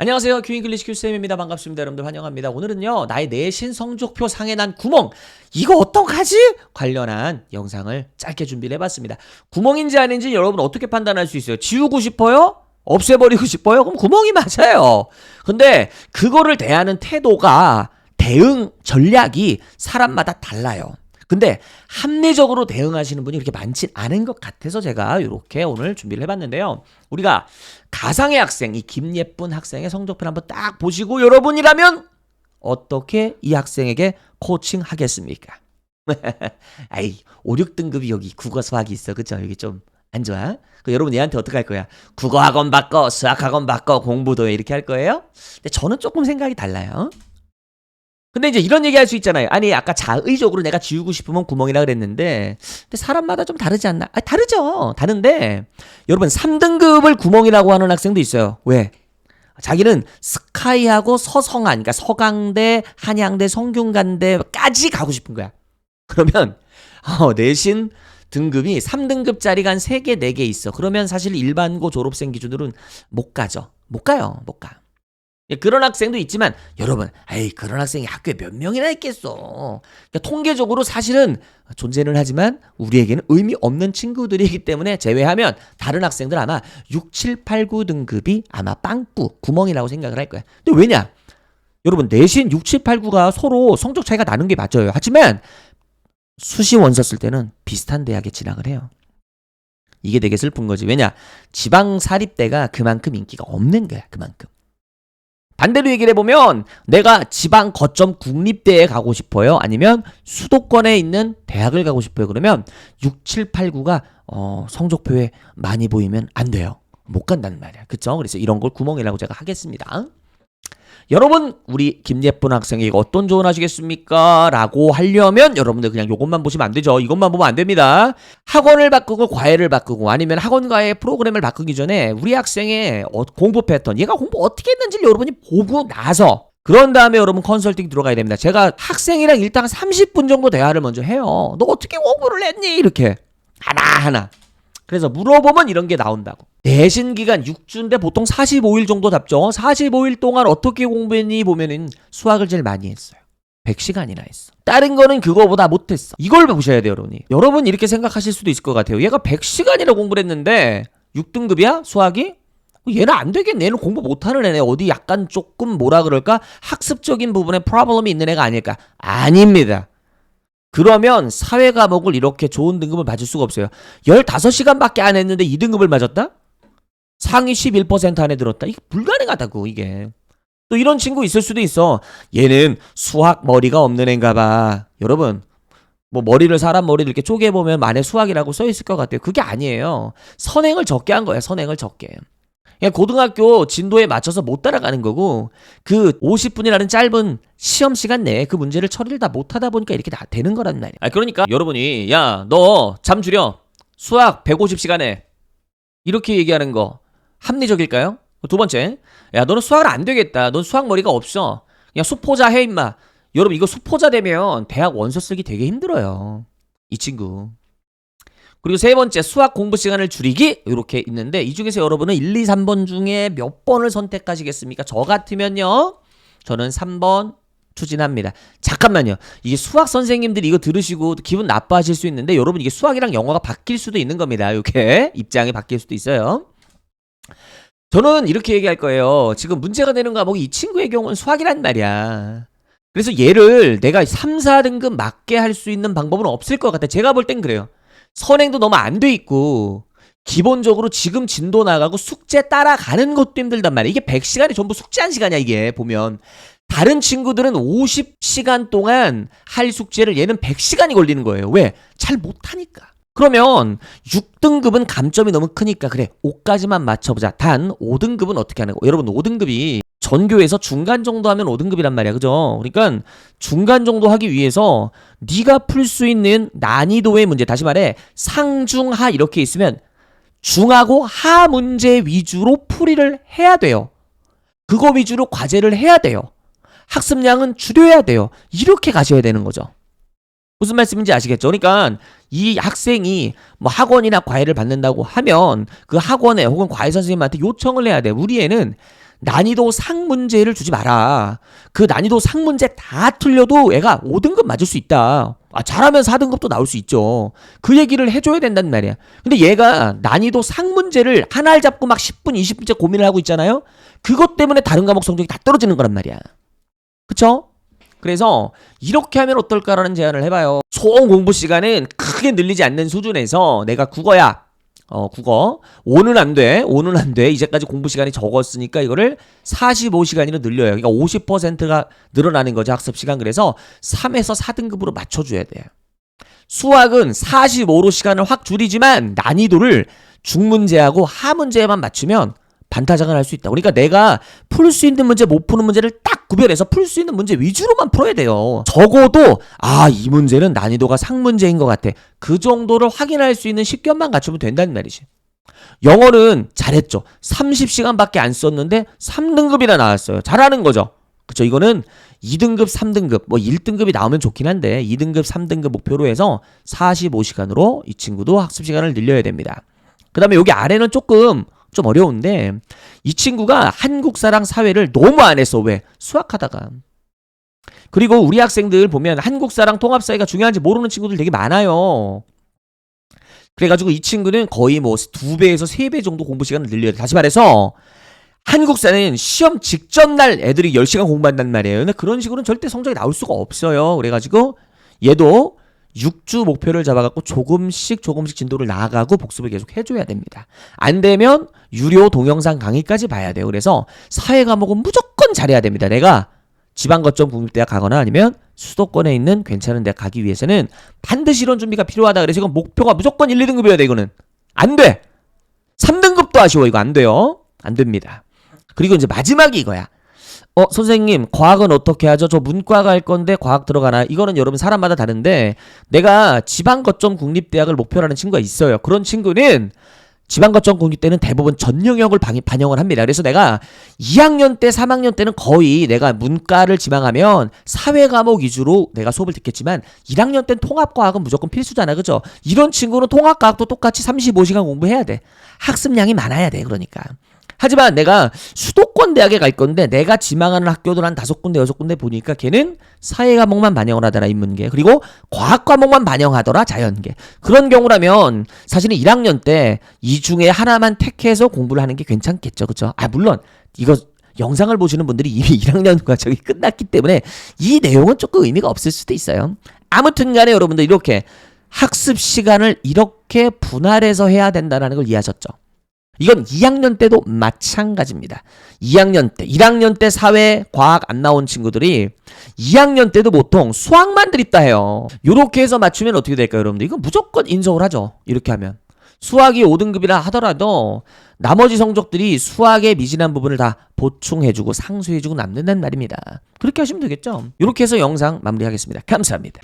안녕하세요. 큐잉글리시 큐쌤입니다. 반갑습니다. 여러분들 환영합니다. 오늘은요, 나의 내신 성적표 상에 난 구멍, 이거 어떡하지? 관련한 영상을 짧게 준비를 해봤습니다. 구멍인지 아닌지 여러분 어떻게 판단할 수 있어요? 지우고 싶어요? 없애버리고 싶어요? 그럼 구멍이 맞아요. 근데 그거를 대하는 태도가, 대응 전략이 사람마다 달라요. 근데 합리적으로 대응하시는 분이 그렇게 많진 않은 것 같아서 제가 이렇게 오늘 준비를 해봤는데요. 우리가 가상의 학생, 이 김예쁜 학생의 성적표를 한번 딱 보시고 여러분이라면 어떻게 이 학생에게 코칭하겠습니까? 아이, 5, 6등급이 여기 국어 수학이 있어. 그쵸? 여기 좀 안 좋아? 여러분 얘한테 어떻게 할 거야? 국어 학원 바꿔, 수학 학원 바꿔, 공부도 해. 이렇게 할 거예요? 근데 저는 조금 생각이 달라요. 근데 이제 이런 얘기 할 수 있잖아요. 아니, 아까 자의적으로 내가 지우고 싶으면 구멍이라 그랬는데, 근데 사람마다 좀 다르지 않나? 아, 다르죠. 다른데, 여러분, 3등급을 구멍이라고 하는 학생도 있어요. 왜? 자기는 스카이하고 서성한, 그러니까 서강대, 한양대, 성균관대까지 가고 싶은 거야. 그러면, 내신 등급이 3등급짜리가 한 3개, 4개 있어. 그러면 사실 일반고 졸업생 기준으로는 못 가죠. 못 가요. 못 가. 그런 학생도 있지만 여러분, 그런 학생이 학교에 몇 명이나 있겠어. 그러니까 통계적으로 사실은 존재는 하지만 우리에게는 의미 없는 친구들이기 때문에 제외하면 다른 학생들 아마 6, 7, 8, 9등급이 아마 빵꾸, 구멍이라고 생각을 할 거야. 근데 왜냐? 여러분, 내신 6, 7, 8, 9가 서로 성적 차이가 나는 게 맞아요. 하지만 수시 원서 쓸 때는 비슷한 대학에 진학을 해요. 이게 되게 슬픈 거지. 왜냐? 지방 사립대가 그만큼 인기가 없는 거야. 그만큼. 반대로 얘기를 해보면 내가 지방 거점 국립대에 가고 싶어요? 아니면 수도권에 있는 대학을 가고 싶어요? 그러면 6, 7, 8, 9가 성적표에 많이 보이면 안 돼요. 못 간다는 말이야. 그쵸? 그래서 이런 걸 구멍이라고 제가 하겠습니다. 여러분, 우리 김예쁜 학생이 어떤 조언 하시겠습니까? 라고 하려면 여러분들 그냥 이것만 보시면 안 되죠. 이것만 보면 안 됩니다. 학원을 바꾸고 과외를 바꾸고 아니면 학원 과외 프로그램을 바꾸기 전에 우리 학생의 공부 패턴, 얘가 공부 어떻게 했는지를 여러분이 보고 나서 그런 다음에 여러분 컨설팅 들어가야 됩니다. 제가 학생이랑 일단 30분 정도 대화를 먼저 해요. 너 어떻게 공부를 했니? 이렇게 하나하나. 그래서 물어보면 이런 게 나온다고. 내신 기간 6주인데 보통 45일 정도 잡죠. 45일 동안 어떻게 공부했니 보면은 수학을 제일 많이 했어요. 100시간이나 했어. 다른 거는 그거보다 못했어. 이걸 보셔야 돼요, 여러분이. 여러분 이렇게 생각하실 수도 있을 것 같아요. 얘가 100시간이나 공부를 했는데 6등급이야? 수학이? 얘는 안 되겠네. 얘는 공부 못하는 애네. 어디 약간 조금 뭐라 그럴까? 학습적인 부분에 프로블럼이 있는 애가 아닐까? 아닙니다. 그러면 사회 과목을 이렇게 좋은 등급을 맞을 수가 없어요. 15시간밖에 안 했는데 2등급을 맞았다? 상위 11% 안에 들었다? 이게 불가능하다고, 이게. 또 이런 친구 있을 수도 있어. 얘는 수학 머리가 없는 애인가 봐. 여러분, 뭐 사람 머리를 이렇게 쪼개보면 만에 수학이라고 써있을 것 같아요. 그게 아니에요. 선행을 적게 한 거예요. 선행을 적게. 그냥 고등학교 진도에 맞춰서 못 따라가는 거고, 그 50분이라는 짧은 시험 시간 내에 그 문제를 처리를 다 못하다 보니까 이렇게 다 되는 거란 말이야. 그러니까 여러분이 야, 너 잠 줄여. 수학 150시간에 이렇게 얘기하는 거 합리적일까요? 두 번째, 야, 너는 수학을 안 되겠다. 넌 수학 머리가 없어. 그냥 수포자 해 임마. 여러분, 이거 수포자 되면 대학 원서 쓰기 되게 힘들어요. 이 친구. 그리고 세 번째, 수학 공부 시간을 줄이기 이렇게 있는데 이 중에서 여러분은 1, 2, 3번 중에 몇 번을 선택하시겠습니까? 저 같으면요, 저는 3번 추진합니다. 잠깐만요. 이게 수학 선생님들이 이거 들으시고 기분 나빠하실 수 있는데 여러분, 이게 수학이랑 영어가 바뀔 수도 있는 겁니다. 이렇게 입장이 바뀔 수도 있어요. 저는 이렇게 얘기할 거예요. 지금 문제가 되는 과목이 이 친구의 경우는 수학이란 말이야. 그래서 얘를 내가 3, 4등급 맞게 할 수 있는 방법은 없을 것 같아. 제가 볼 땐 그래요. 선행도 너무 안 돼 있고 기본적으로 지금 진도 나가고 숙제 따라가는 것도 힘들단 말이야. 이게 100시간이 전부 숙제한 시간이야. 이게 보면 다른 친구들은 50시간 동안 할 숙제를 얘는 100시간이 걸리는 거예요. 왜? 잘 못하니까. 그러면 6등급은 감점이 너무 크니까 그래, 5까지만 맞춰보자. 단 5등급은 어떻게 하는 거? 여러분, 5등급이 전교에서 중간 정도 하면 5등급이란 말이야. 그죠? 그러니까 중간 정도 하기 위해서 네가 풀 수 있는 난이도의 문제, 다시 말해 상중하 이렇게 있으면 중하고 하 문제 위주로 풀이를 해야 돼요. 그거 위주로 과제를 해야 돼요. 학습량은 줄여야 돼요. 이렇게 가셔야 되는 거죠. 무슨 말씀인지 아시겠죠? 그러니까 이 학생이 뭐 학원이나 과외를 받는다고 하면 그 학원에 혹은 과외 선생님한테 요청을 해야 돼. 우리 애는 난이도 상 문제를 주지 마라. 그 난이도 상 문제 다 틀려도 애가 5등급 맞을 수 있다. 잘하면 4등급도 나올 수 있죠. 그 얘기를 해줘야 된단 말이야. 근데 얘가 난이도 상 문제를 하나를 잡고 막 10분, 20분째 고민을 하고 있잖아요. 그것 때문에 다른 과목 성적이 다 떨어지는 거란 말이야. 그쵸? 그래서 이렇게 하면 어떨까라는 제안을 해봐요. 총 공부 시간은 크게 늘리지 않는 수준에서 내가 국어야. 국어. 5는 안 돼. 5는 안 돼. 이제까지 공부 시간이 적었으니까 이거를 45시간으로 늘려요. 그러니까 50%가 늘어나는 거죠. 학습 시간. 그래서 3에서 4등급으로 맞춰줘야 돼요. 수학은 45로 시간을 확 줄이지만 난이도를 중문제하고 하문제에만 맞추면 반타작을 할 수 있다. 그러니까 내가 풀 수 있는 문제, 못 푸는 문제를 딱 구별해서 풀 수 있는 문제 위주로만 풀어야 돼요. 적어도 이 문제는 난이도가 상문제인 것 같아. 그 정도를 확인할 수 있는 식견만 갖추면 된다는 말이지. 영어는 잘했죠. 30시간밖에 안 썼는데 3등급이나 나왔어요. 잘하는 거죠. 그쵸? 이거는 2등급, 3등급, 1등급이 나오면 좋긴 한데 2등급, 3등급 목표로 해서 45시간으로 이 친구도 학습 시간을 늘려야 됩니다. 그 다음에 여기 아래는 조금 좀 어려운데 이 친구가 한국사랑 사회를 너무 안 했어. 왜? 수학하다가. 그리고 우리 학생들 보면 한국사랑 통합사회가 중요한지 모르는 친구들 되게 많아요. 그래가지고 이 친구는 거의 2배에서 3배 정도 공부 시간을 늘려야 돼. 다시 말해서 한국사는 시험 직전 날 애들이 10시간 공부한단 말이에요. 근데 그런 식으로는 절대 성적이 나올 수가 없어요. 그래가지고 얘도 6주 목표를 잡아갖고 조금씩 진도를 나아가고 복습을 계속 해줘야 됩니다. 안 되면 유료 동영상 강의까지 봐야 돼요. 그래서 사회 과목은 무조건 잘해야 됩니다. 내가 지방거점 국립대학 가거나 아니면 수도권에 있는 괜찮은 대학 가기 위해서는 반드시 이런 준비가 필요하다. 그래서 이건 목표가 무조건 1, 2등급이어야 돼. 이거는 안 돼. 3등급도 아쉬워. 이거 안 돼요. 안 됩니다. 그리고 이제 마지막이 이거야. 선생님, 과학은 어떻게 하죠? 저 문과 갈 건데 과학 들어가나? 이거는 여러분 사람마다 다른데 내가 지방거점 국립대학을 목표로 하는 친구가 있어요. 그런 친구는 지방거점 국립대는 대부분 전 영역을 반영을 합니다. 그래서 내가 2학년 때, 3학년 때는 거의 내가 문과를 지망하면 사회 과목 위주로 내가 수업을 듣겠지만 1학년 때는 통합과학은 무조건 필수잖아. 그죠? 이런 친구는 통합과학도 똑같이 35시간 공부해야 돼. 학습량이 많아야 돼. 그러니까. 하지만 내가 수도권 대학에 갈 건데 내가 지망하는 학교들 한 5군데 6군데 보니까 걔는 사회 과목만 반영을 하더라. 인문계. 그리고 과학 과목만 반영하더라. 자연계. 그런 경우라면 사실은 1학년 때 이 중에 하나만 택해서 공부를 하는 게 괜찮겠죠. 그렇죠? 물론 이거 영상을 보시는 분들이 이미 1학년 과정이 끝났기 때문에 이 내용은 조금 의미가 없을 수도 있어요. 아무튼 간에 여러분들 이렇게 학습 시간을 이렇게 분할해서 해야 된다는 걸 이해하셨죠? 이건 2학년 때도 마찬가지입니다. 2학년 때, 1학년 때 사회, 과학 안 나온 친구들이 2학년 때도 보통 수학만 드립다 해요. 요렇게 해서 맞추면 어떻게 될까요, 여러분들? 이건 무조건 인정을 하죠. 이렇게 하면. 수학이 5등급이라 하더라도 나머지 성적들이 수학의 미진한 부분을 다 보충해주고 상쇄해주고 남는다는 말입니다. 그렇게 하시면 되겠죠? 이렇게 해서 영상 마무리하겠습니다. 감사합니다.